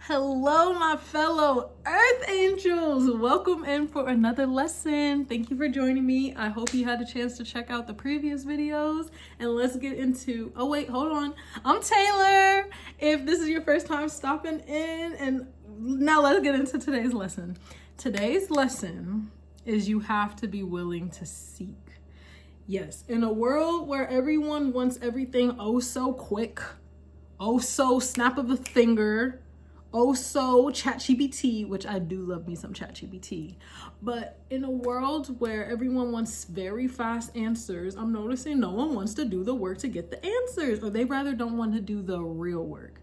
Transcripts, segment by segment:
Hello, my fellow Earth Angels. Welcome in for another lesson. Thank you for joining me. I hope you had a chance to check out the previous videos. And let's get into, oh wait, hold on. I'm Taylor. If this is your first time stopping in, and now let's get into today's lesson. Today's lesson is you have to be willing to seek. Yes, in a world where everyone wants everything oh so quick, oh so snap of a finger, oh so ChatGPT, which I do love me some ChatGPT, but in a world where everyone wants very fast answers, I'm noticing no one wants to do the work to get the answers, or they rather don't want to do the real work.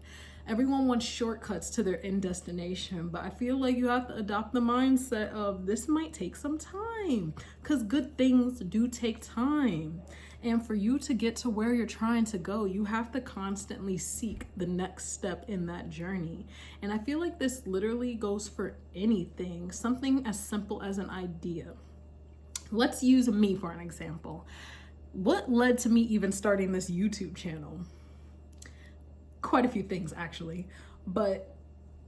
Everyone wants shortcuts to their end destination, but I feel like you have to adopt the mindset of this might take some time, because good things do take time. And for you to get to where you're trying to go, you have to constantly seek the next step in that journey. And I feel like this literally goes for anything, something as simple as an idea. Let's use me for an example. What led to me even starting this YouTube channel? Quite a few things actually, but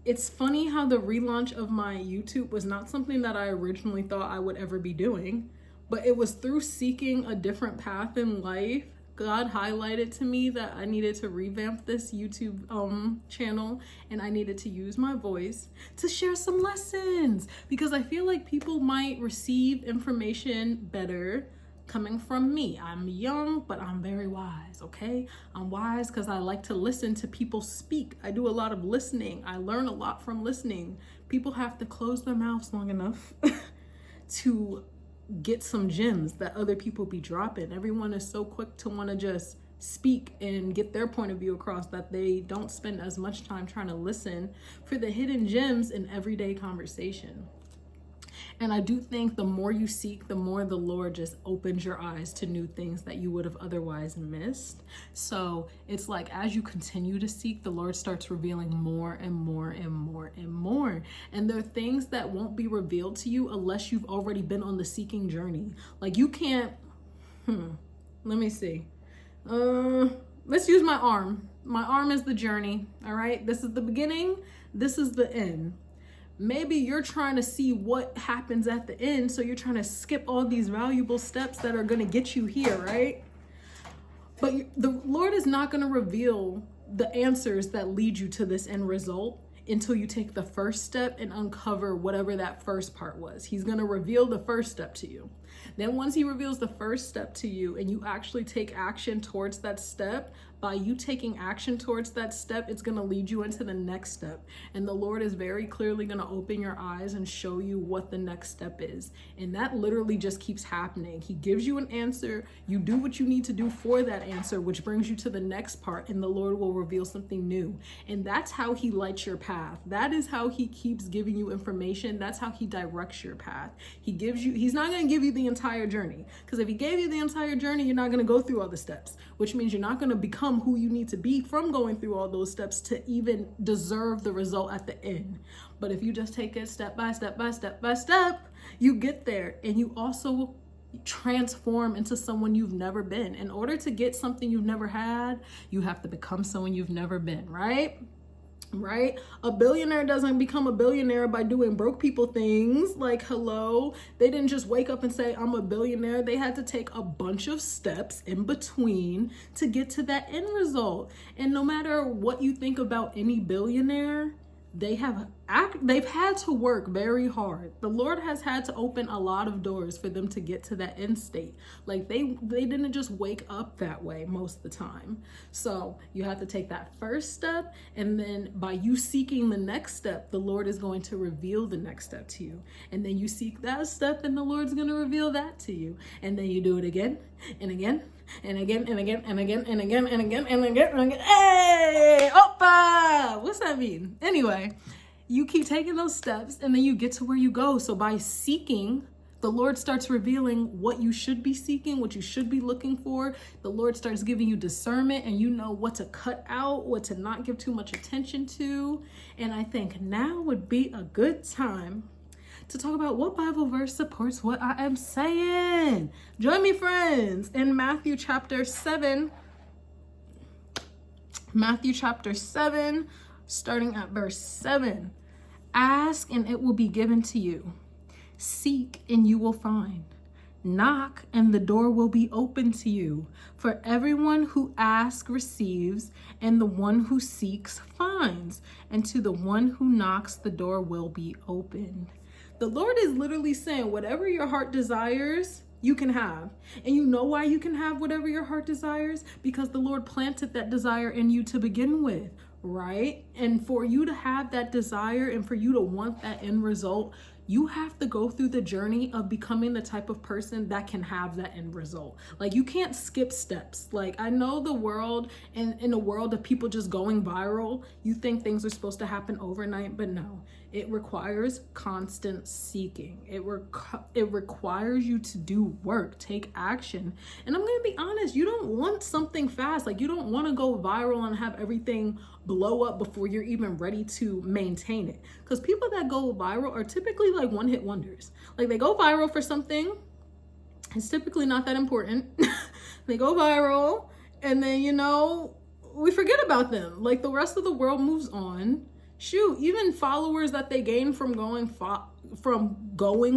it's funny how the relaunch of my YouTube was not something that I originally thought I would ever be doing, but it was through seeking a different path in life. God highlighted to me that I needed to revamp this YouTube channel, and I needed to use my voice to share some lessons, because I feel like people might receive information better coming from me. I'm young, but I'm very wise, okay? I'm wise because I like to listen to people speak. I do a lot of listening. I learn a lot from listening. People have to close their mouths long enough to get some gems that other people be dropping. Everyone is so quick to want to just speak and get their point of view across that they don't spend as much time trying to listen for the hidden gems in everyday conversation. And I do think the more you seek, the more the Lord just opens your eyes to new things that you would have otherwise missed. So it's like as you continue to seek, the Lord starts revealing more and more and more and more. And there are things that won't be revealed to you unless you've already been on the seeking journey. Like you can't, let me see. Let's use my arm. My arm is the journey, all right? This is the beginning, this is the end. Maybe you're trying to see what happens at the end, so you're trying to skip all these valuable steps that are going to get you here, right? But the Lord is not going to reveal the answers that lead you to this end result until you take the first step and uncover whatever that first part was. He's going to reveal the first step to you. Then once he reveals the first step to you and you actually take action towards that step, by you taking action towards that step, it's going to lead you into the next step. And the Lord is very clearly going to open your eyes and show you what the next step is. And that literally just keeps happening. He gives you an answer. You do what you need to do for that answer, which brings you to the next part, and the Lord will reveal something new. And that's how he lights your path. That is how he keeps giving you information. That's how he directs your path. He's not going to give you the entire journey, because if he gave you the entire journey, you're not going to go through all the steps, which means you're not going to become who you need to be from going through all those steps to even deserve the result at the end. But if you just take it step by step by step by step, you get there, and you also transform into someone you've never been. In order to get something you've never had, you have to become someone you've never been, right? Right? A billionaire doesn't become a billionaire by doing broke people things. Like, hello, they didn't just wake up and say, I'm a billionaire. They had to take a bunch of steps in between to get to that end result. And no matter what you think about any billionaire, they've had to work very hard. The Lord has had to open a lot of doors for them to get to that end state. Like they didn't just wake up that way most of the time. So you have to take that first step, and then by you seeking the next step, the Lord is going to reveal the next step to you. And then you seek that step, and the Lord's going to reveal that to you. And then you do it again and again and again and again and again and again and again and again and again. Hey, oppa! What's that mean? Anyway, you keep taking those steps, and then you get to where you go. So by seeking, the Lord starts revealing what you should be seeking, what you should be looking for. The Lord starts giving you discernment, and you know what to cut out, what to not give too much attention to. And I think now would be a good time to talk about what Bible verse supports what I am saying. Join me, friends, in Matthew chapter 7. starting at verse 7. Ask and it will be given to you. Seek and you will find. Knock and the door will be open to you. For everyone who asks receives, and the one who seeks finds, and to the one who knocks the door will be opened. The Lord is literally saying whatever your heart desires, you can have. And you know why you can have whatever your heart desires? Because the Lord planted that desire in you to begin with, right? And for you to have that desire and for you to want that end result, you have to go through the journey of becoming the type of person that can have that end result. Like, you can't skip steps. Like, I know the world, and in a world of people just going viral, you think things are supposed to happen overnight, but no. It requires constant seeking. It requires you to do work, take action. And I'm gonna be honest, you don't want something fast. Like, you don't wanna go viral and have everything blow up before you're even ready to maintain it. Because people that go viral are typically like one-hit wonders. Like, they go viral for something, it's typically not that important. They go viral and then, you know, we forget about them. Like, the rest of the world moves on. Shoot, even followers that they gain from going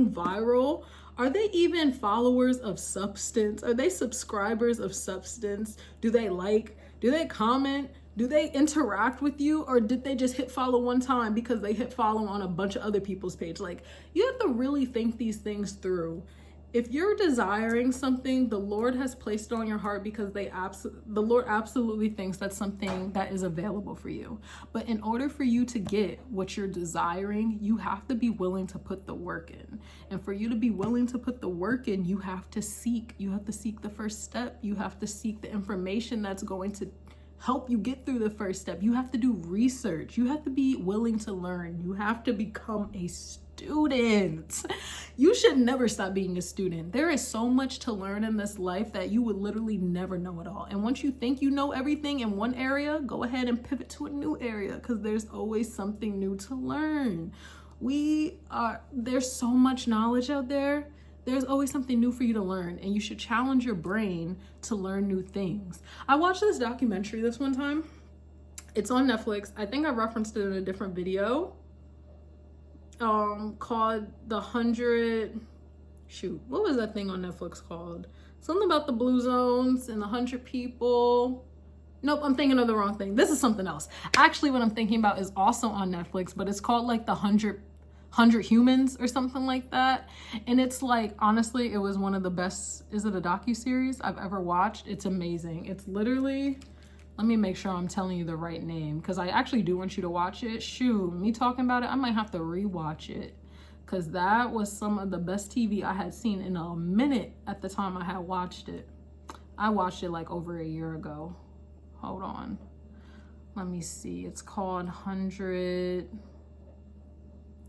viral, are they even followers of substance? Are they subscribers of substance? Do they like? Do they comment? Do they interact with you? Or did they just hit follow one time because they hit follow on a bunch of other people's page? Like, you have to really think these things through. If you're desiring something, the Lord has placed it on your heart because the Lord absolutely thinks that's something that is available for you. But in order for you to get what you're desiring, you have to be willing to put the work in. And for you to be willing to put the work in, you have to seek. You have to seek the first step. You have to seek the information that's going to help you get through the first step. You have to do research. You have to be willing to learn. You have to become a student. You should never stop being a student. There is so much to learn in this life that you would literally never know it all. And once you think you know everything in one area, go ahead and pivot to a new area, because there's always something new to learn. There's so much knowledge out there. There's always something new for you to learn, and you should challenge your brain to learn new things. I watched this documentary this one time. It's on Netflix. I think I referenced it in a different video. Called The 100, what was that thing on Netflix called? Something about the blue zones and 100 people. Nope, I'm thinking of the wrong thing. This is something else. Actually, what I'm thinking about is also on Netflix, but it's called like the 100 Humans or something like that. And it's like, honestly, it was one of the best, is it a docuseries I've ever watched? It's amazing. It's literally, let me make sure I'm telling you the right name, because I actually do want you to watch it. Shoot, me talking about it, I might have to rewatch it, because that was some of the best TV I had seen in a minute at the time I had watched it. I watched it like over a year ago. Hold on. Let me see. It's called 100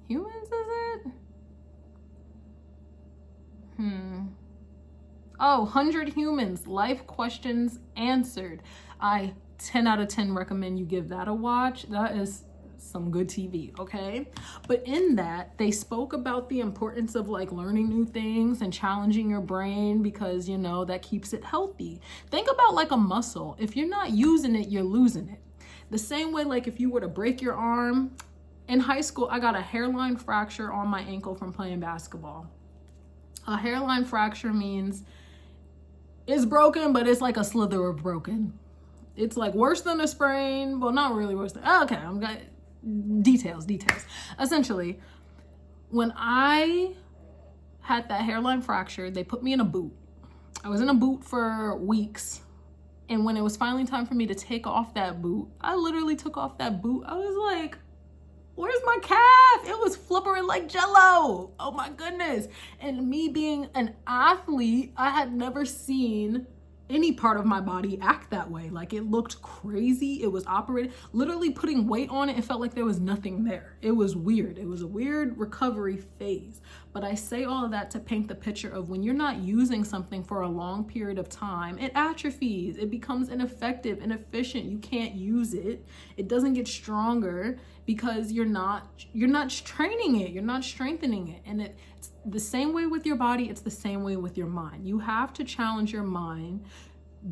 Humans, is it? Oh, 100 Humans, Life Questions Answered. I 10 out of 10 recommend you give that a watch. That is some good TV, okay? But in that, they spoke about the importance of like learning new things and challenging your brain, because, you know, that keeps it healthy. Think about like a muscle. If you're not using it, you're losing it. The same way, like if you were to break your arm, in high school, I got a hairline fracture on my ankle from playing basketball. A hairline fracture means it's broken, but it's like a slither of broken. It's like worse than a sprain. Well, not really worse than, okay, I'm got details. Essentially, when I had that hairline fracture, they put me in a boot. I was in a boot for weeks. And when it was finally time for me to take off that boot, I literally took off that boot. I was like, where's my calf? It was flippering like jello. Oh my goodness. And me being an athlete, I had never seen any part of my body act that way. Like, it looked crazy. It was operated, literally putting weight on it. It felt like there was nothing there. It was weird. It was a weird recovery phase. But I say all of that to paint the picture of when you're not using something for a long period of time, it atrophies. It becomes ineffective, inefficient. You can't use it. It doesn't get stronger because you're not training it. You're not strengthening it. And it's the same way with your body. It's the same way with your mind. You have to challenge your mind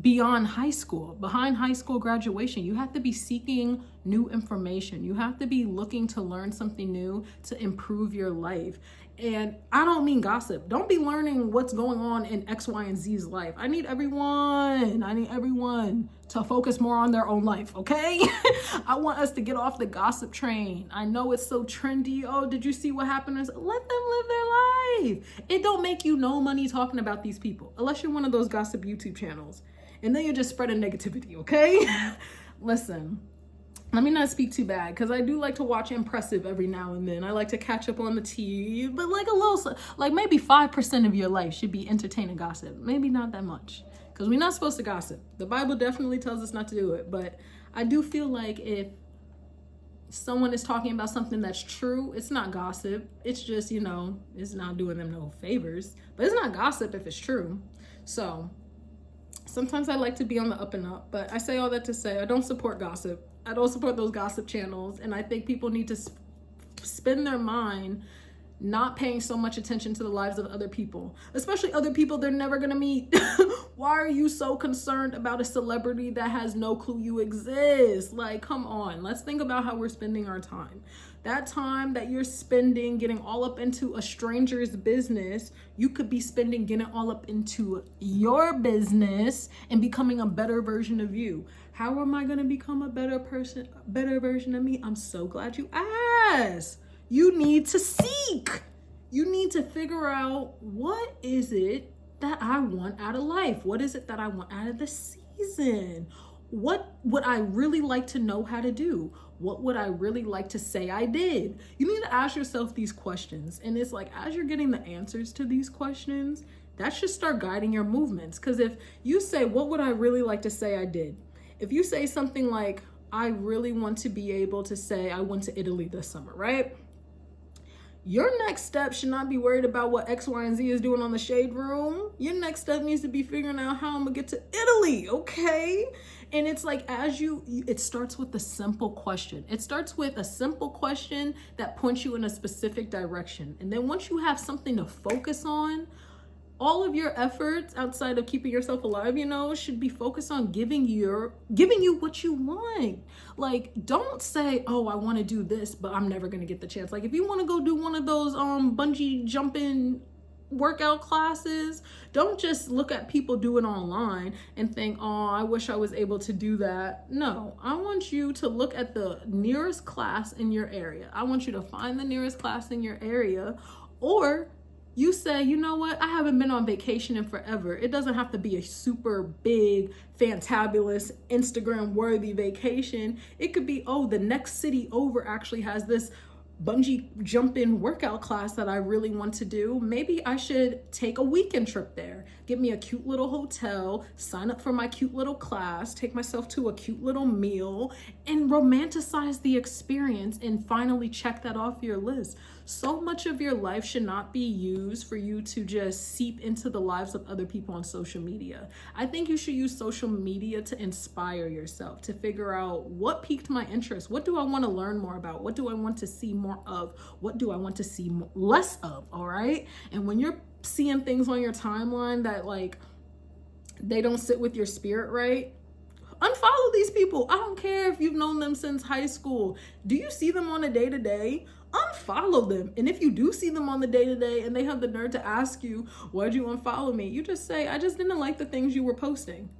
beyond high school, behind high school graduation. You have to be seeking new information. You have to be looking to learn something new to improve your life. And I don't mean gossip. Don't be learning what's going on in X, Y, and Z's life. I need everyone to focus more on their own life, okay? I want us to get off the gossip train. I know it's so trendy. Oh, did you see what happened? Let them live their life. It don't make you no money talking about these people, unless you're one of those gossip YouTube channels. And then you're just spreading negativity, okay? Listen. Let me not speak too bad, because I do like to watch Impressive every now and then. I like to catch up on the tea, but like a little, like maybe 5% of your life should be entertaining gossip. Maybe not that much, because we're not supposed to gossip. The Bible definitely tells us not to do it, but I do feel like if someone is talking about something that's true, it's not gossip. It's just, it's not doing them no favors, but it's not gossip if it's true. So sometimes I like to be on the up and up, but I say all that to say I don't support gossip. I don't support those gossip channels. And I think people need to spend their mind not paying so much attention to the lives of other people, especially other people they're never going to meet. Why are you so concerned about a celebrity that has no clue you exist? Like, come on, let's think about how we're spending our time. That time that you're spending getting all up into a stranger's business, you could be spending getting all up into your business and becoming a better version of you. How am I going to become a better person, a better version of me? I'm so glad you asked. You need to seek. You need to figure out, what is it that I want out of life? What is it that I want out of the season? What would I really like to know how to do? What would I really like to say I did? You need to ask yourself these questions. And it's like, as you're getting the answers to these questions, that should start guiding your movements. Because if you say, what would I really like to say I did? If you say something like, I really want to be able to say I went to Italy this summer, right? Your next step should not be worried about what X, Y, and Z is doing on the shade room. Your next step needs to be figuring out how I'm gonna get to Italy, okay? And it's like, it starts with a simple question. It starts with a simple question that points you in a specific direction. And then once you have something to focus on, all of your efforts outside of keeping yourself alive, should be focused on giving you what you want. Like, don't say, oh, I want to do this, but I'm never going to get the chance. Like, if you want to go do one of those bungee jumping workout classes, don't just look at people do it online and think, oh, I wish I was able to do that. No, I want you to look at the nearest class in your area. I want you to find the nearest class in your area, or you say, you know what? I haven't been on vacation in forever. It doesn't have to be a super big, fantabulous, Instagram-worthy vacation. It could be, oh, the next city over actually has this bungee jumping workout class that I really want to do. Maybe I should take a weekend trip there, get me a cute little hotel, sign up for my cute little class, take myself to a cute little meal, and romanticize the experience and finally check that off your list. So much of your life should not be used for you to just seep into the lives of other people on social media. I think you should use social media to inspire yourself, to figure out what piqued my interest. What do I want to learn more about? What do I want to see more of? What do I want to see less of? All right. And when you're seeing things on your timeline that like, they don't sit with your spirit right, unfollow these people. I don't care if you've known them since high school. Do you see them on a day-to-day? Unfollow them. And if you do see them on the day-to-day and they have the nerve to ask you, why'd you unfollow me? You just say, I just didn't like the things you were posting.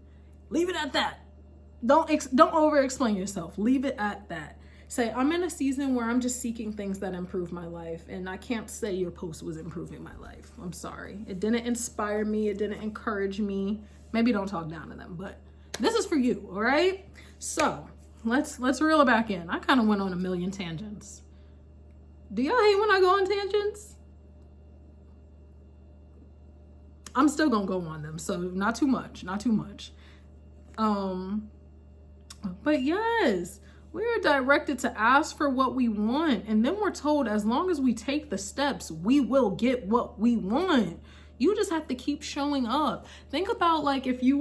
Leave it at that. Don't over explain yourself. Leave it at that. Say, I'm in a season where I'm just seeking things that improve my life. And I can't say your post was improving my life. I'm sorry. It didn't inspire me. It didn't encourage me. Maybe don't talk down to them, but this is for you. All right. So let's reel it back in. I kind of went on a million tangents. Do y'all hate when I go on tangents? I'm still gonna go on them, so not too much. But yes, we are directed to ask for what we want, and then we're told as long as we take the steps, we will get what we want. You just have to keep showing up. Think about like if you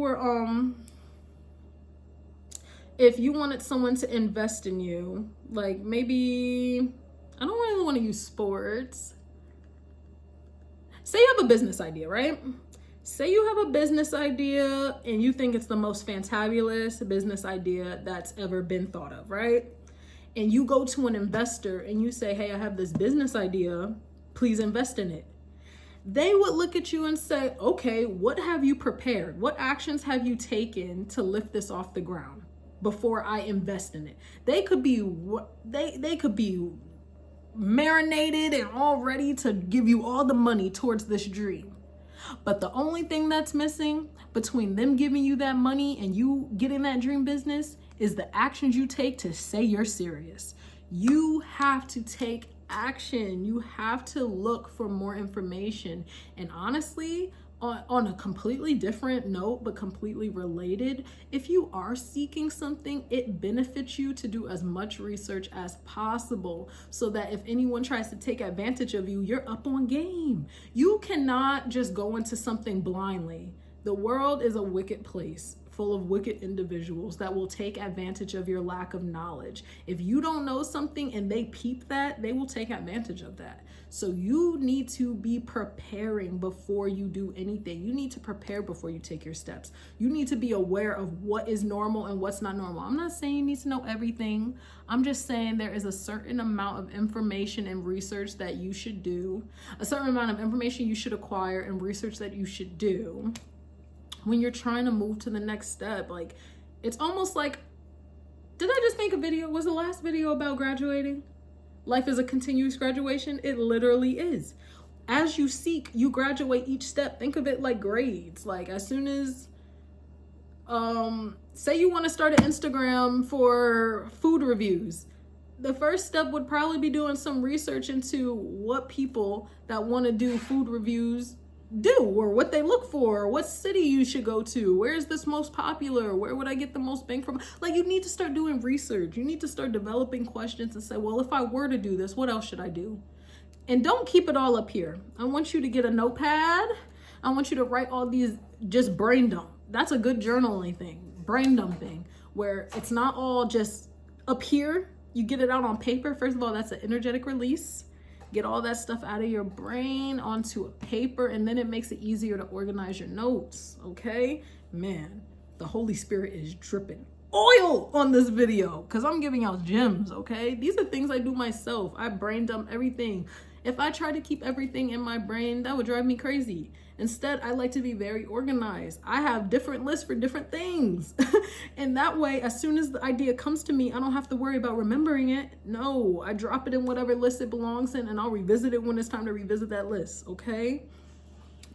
wanted someone to invest in you, like maybe, I don't really want to use sports. Say you have a business idea, right? Say you have a business idea and you think it's the most fantabulous business idea that's ever been thought of, right? and you go to an investor and you say, hey, I have this business idea, please invest in it. They would look at you and say, okay, what have you prepared? What actions have you taken to lift this off the ground before I invest in it? They could be marinated and all ready to give you all the money towards this dream. But the only thing that's missing between them giving you that money and you getting that dream business is the actions you take to say you're serious. You have to take action. You have to look for more information. And honestly, on a completely different note, but completely related, if you are seeking something, it benefits you to do as much research as possible so that if anyone tries to take advantage of you, you're up on game. You cannot just go into something blindly. The world is a wicked place, full of wicked individuals that will take advantage of your lack of knowledge. If you don't know something and they peep that, they will take advantage of that. So you need to be preparing before you do anything. You need to prepare before you take your steps. You need to be aware of what is normal and what's not normal. I'm not saying you need to know everything. I'm just saying there is a certain amount of information and research that you should do, a certain amount of information you should acquire and research that you should do when you're trying to move to the next step. Like, it's almost like, did I just make a video? Was the last video about graduating? Life is a continuous graduation. It literally is. As you seek, you graduate each step. Think of it like grades. Like, as soon as, say you want to start an Instagram for food reviews, the first step would probably be doing some research into what people that want to do food reviews do, or what they look for, or what city you should go to, where is this most popular, where would I get the most bang from. Like, you need to start doing research. You need to start developing questions and say, well, if I were to do this, what else should I do? And don't keep it all up here. I want you to get a notepad. I want you to write all these, just brain dump. That's a good journaling thing, brain dumping, where it's not all just up here. You get it out on paper. First of all, that's an energetic release. Get all that stuff out of your brain onto a paper, and then it makes it easier to organize your notes, okay? Man, the Holy Spirit is dripping oil on this video because I'm giving out gems, okay? These are things I do myself. I brain dump everything. If I try to keep everything in my brain, that would drive me crazy. Instead, I like to be very organized. I have different lists for different things. And that way, as soon as the idea comes to me, I don't have to worry about remembering it. No, I drop it in whatever list it belongs in, and I'll revisit it when it's time to revisit that list, okay?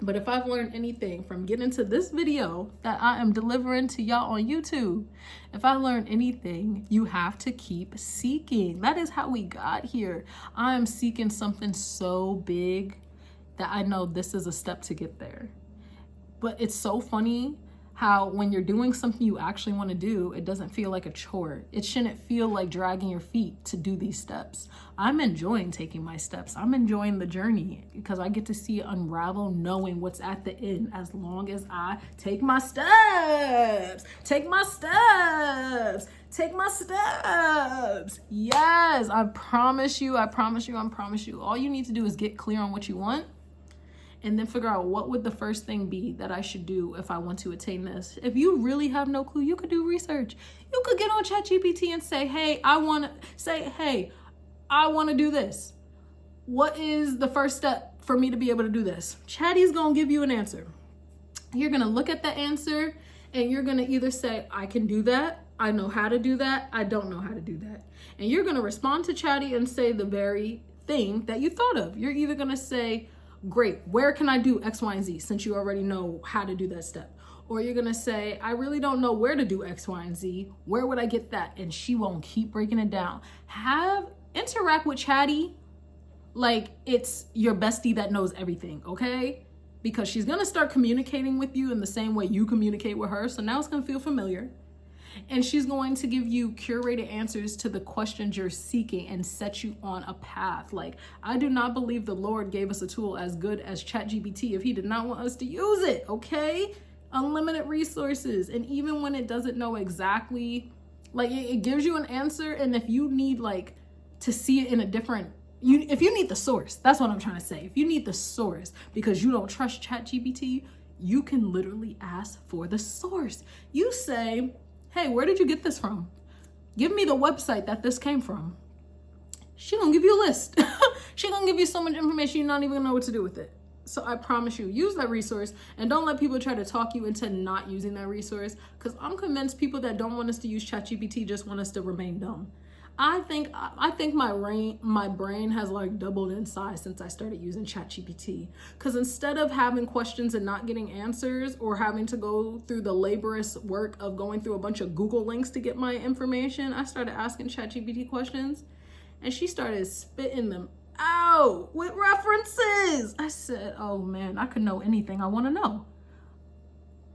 But if I've learned anything from getting to this video that I am delivering to y'all on YouTube, if I learned anything, you have to keep seeking. That is how we got here. I am seeking something so big that I know this is a step to get there. But it's so funny how when you're doing something you actually want to do, it doesn't feel like a chore. It shouldn't feel like dragging your feet to do these steps. I'm enjoying taking my steps. I'm enjoying the journey because I get to see it unravel, knowing what's at the end as long as I take my steps. Take my steps. Take my steps. Yes, I promise you. All you need to do is get clear on what you want, and then figure out what would the first thing be that I should do if I want to attain this. If you really have no clue, you could do research. You could get on ChatGPT and say, hey, I want to do this. What is the first step for me to be able to do this? Chatty's going to give you an answer. You're going to look at the answer and you're going to either say, I can do that. I know how to do that. I don't know how to do that. And you're going to respond to Chatty and say the very thing that you thought of. You're either going to say, great, where can I do X, Y, and Z, since you already know how to do that step? Or you're gonna say, I really don't know where to do X, Y, and Z. Where would I get that? And she won't keep breaking it down. Interact with Chatty like it's your bestie that knows everything, okay? Because she's gonna start communicating with you in the same way you communicate with her. So now it's gonna feel familiar. And she's going to give you curated answers to the questions you're seeking and set you on a path. Like, I do not believe the Lord gave us a tool as good as ChatGPT if he did not want us to use it, okay? Unlimited resources. And even when it doesn't know exactly, like, it gives you an answer. And if you need, like, to see it in a different, if you need the source, that's what I'm trying to say. If you need the source because you don't trust ChatGPT, you can literally ask for the source. You say, hey, where did you get this from? Give me the website that this came from. She gonna give you a list. She gonna give you so much information you're not even gonna know what to do with it. So I promise you, use that resource, and don't let people try to talk you into not using that resource, because I'm convinced people that don't want us to use ChatGPT just want us to remain dumb. I think my brain has like doubled in size since I started using ChatGPT, because instead of having questions and not getting answers, or having to go through the laborious work of going through a bunch of Google links to get my information, I started asking ChatGPT questions, and she started spitting them out with references. I said, oh man, I could know anything I want to know.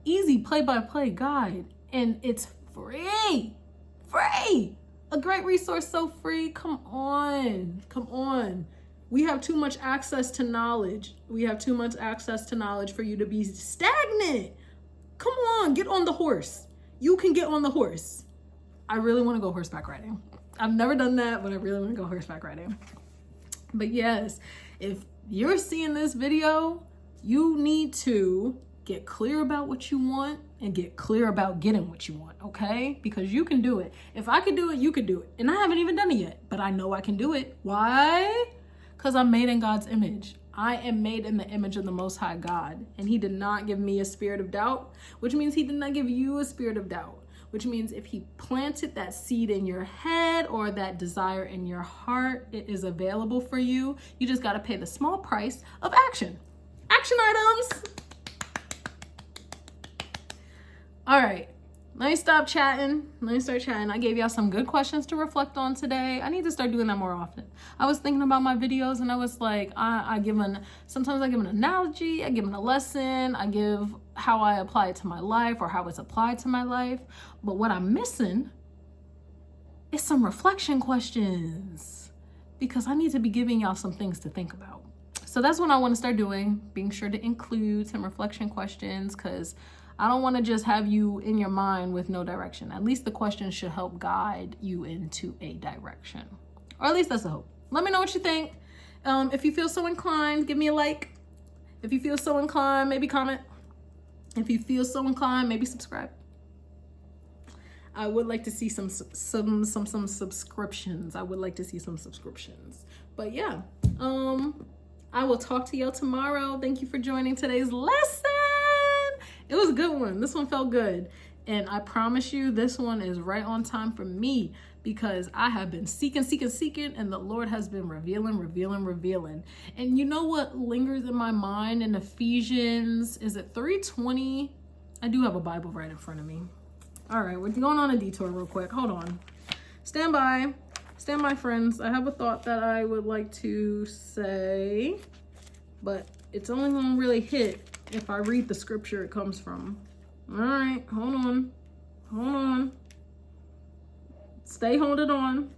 Easy play-by-play guide, and it's free. A great resource, so free. Come on. We have too much access to knowledge. For you to be stagnant. Come on, get on the horse. You can get on the horse. I really want to go horseback riding. I've never done that, but I really want to go horseback riding. But yes, if you're seeing this video, you need to get clear about what you want and get clear about getting what you want, okay? Because you can do it. If I could do it, you could do it. And I haven't even done it yet, but I know I can do it. Why? Because I'm made in God's image. I am made in the image of the Most High God. And He did not give me a spirit of doubt, which means He did not give you a spirit of doubt. Which means if He planted that seed in your head or that desire in your heart, it is available for you. You just got to pay the small price of action. Action items. All right, let me stop chatting. Let me start chatting. I gave y'all some good questions to reflect on today. I need to start doing that more often. I was thinking about my videos, and I was like, sometimes I give an analogy, I give a lesson, I give how I apply it to my life or how it's applied to my life. But what I'm missing is some reflection questions, because I need to be giving y'all some things to think about. So that's what I want to start doing, being sure to include some reflection questions, because I don't want to just have you in your mind with no direction. At least the questions should help guide you into a direction. Or at least that's the hope. Let me know what you think. If you feel so inclined, give me a like. If you feel so inclined, maybe comment. If you feel so inclined, maybe subscribe. I would like to see some subscriptions. I would like to see some subscriptions. But yeah, I will talk to y'all tomorrow. Thank you for joining today's lesson. It was a good one. This one felt good. And I promise you, this one is right on time for me, because I have been seeking, and the Lord has been revealing. And you know what lingers in my mind in Ephesians? Is it 3:20? I do have a Bible right in front of me. All right, we're going on a detour real quick. Hold on. Stand by, friends. I have a thought that I would like to say, but it's only gonna really hit if I read the scripture it comes from. All right, hold on. Stay holding on.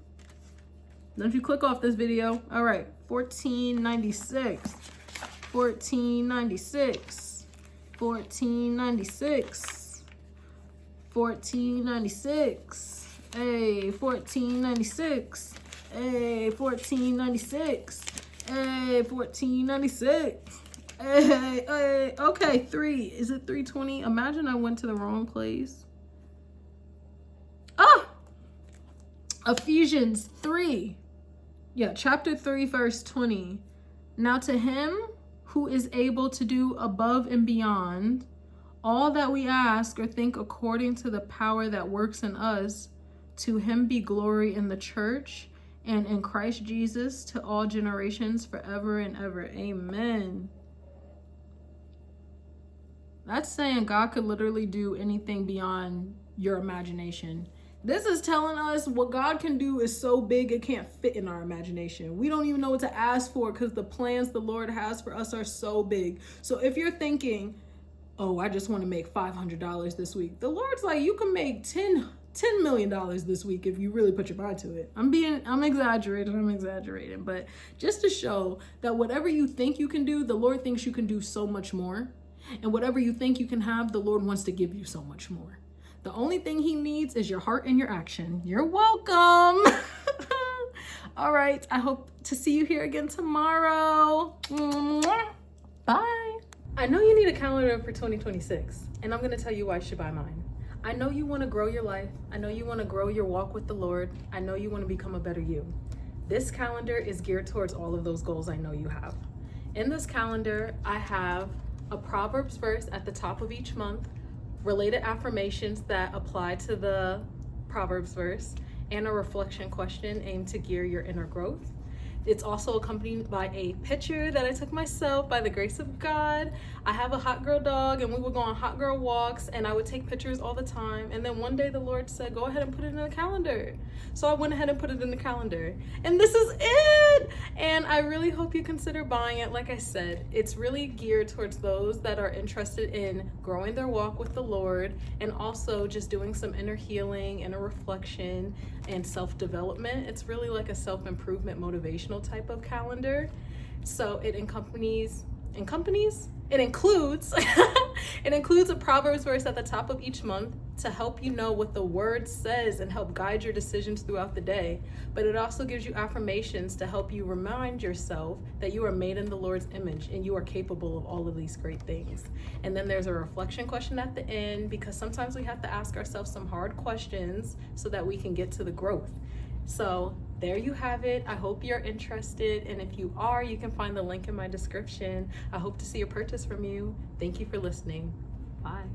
Don't you click off this video. All right, 1496. Hey, 1496. Hey, okay, 3. Is it 3:20? Imagine I went to the wrong place. Ephesians 3. Yeah, chapter 3, verse 20. Now to Him who is able to do above and beyond all that we ask or think, according to the power that works in us, to Him be glory in the church and in Christ Jesus to all generations forever and ever. Amen. That's saying God could literally do anything beyond your imagination. This is telling us what God can do is so big it can't fit in our imagination. We don't even know what to ask for, because the plans the Lord has for us are so big. So if you're thinking, oh, I just want to make $500 this week, the Lord's like, you can make $10 million this week if you really put your mind to it. I'm exaggerating, but just to show that whatever you think you can do, the Lord thinks you can do so much more. And whatever you think you can have, the Lord wants to give you so much more. The only thing He needs is your heart and your action. You're welcome. All right. I hope to see you here again tomorrow. Bye. I know you need a calendar for 2026, and I'm going to tell you why you should buy mine. I know you want to grow your life. I know you want to grow your walk with the Lord. I know you want to become a better you. This calendar is geared towards all of those goals I know you have. In this calendar, I have a Proverbs verse at the top of each month, related affirmations that apply to the Proverbs verse, and a reflection question aimed to gear your inner growth. It's also accompanied by a picture that I took myself by the grace of God. I have a hot girl dog and we would go on hot girl walks and I would take pictures all the time. And then one day the Lord said, go ahead and put it in the calendar. So I went ahead and put it in the calendar. And this is it! And I really hope you consider buying it. Like I said, it's really geared towards those that are interested in growing their walk with the Lord and also just doing some inner healing, inner reflection, and self-development. It's really like a self-improvement motivational type of calendar. So it includes it includes a Proverbs verse at the top of each month to help you know what the word says and help guide your decisions throughout the day. But it also gives you affirmations to help you remind yourself that you are made in the Lord's image and you are capable of all of these great things. And then there's a reflection question at the end, because sometimes we have to ask ourselves some hard questions so that we can get to the growth. So there you have it. I hope you're interested. And if you are, you can find the link in my description. I hope to see a purchase from you. Thank you for listening. Bye.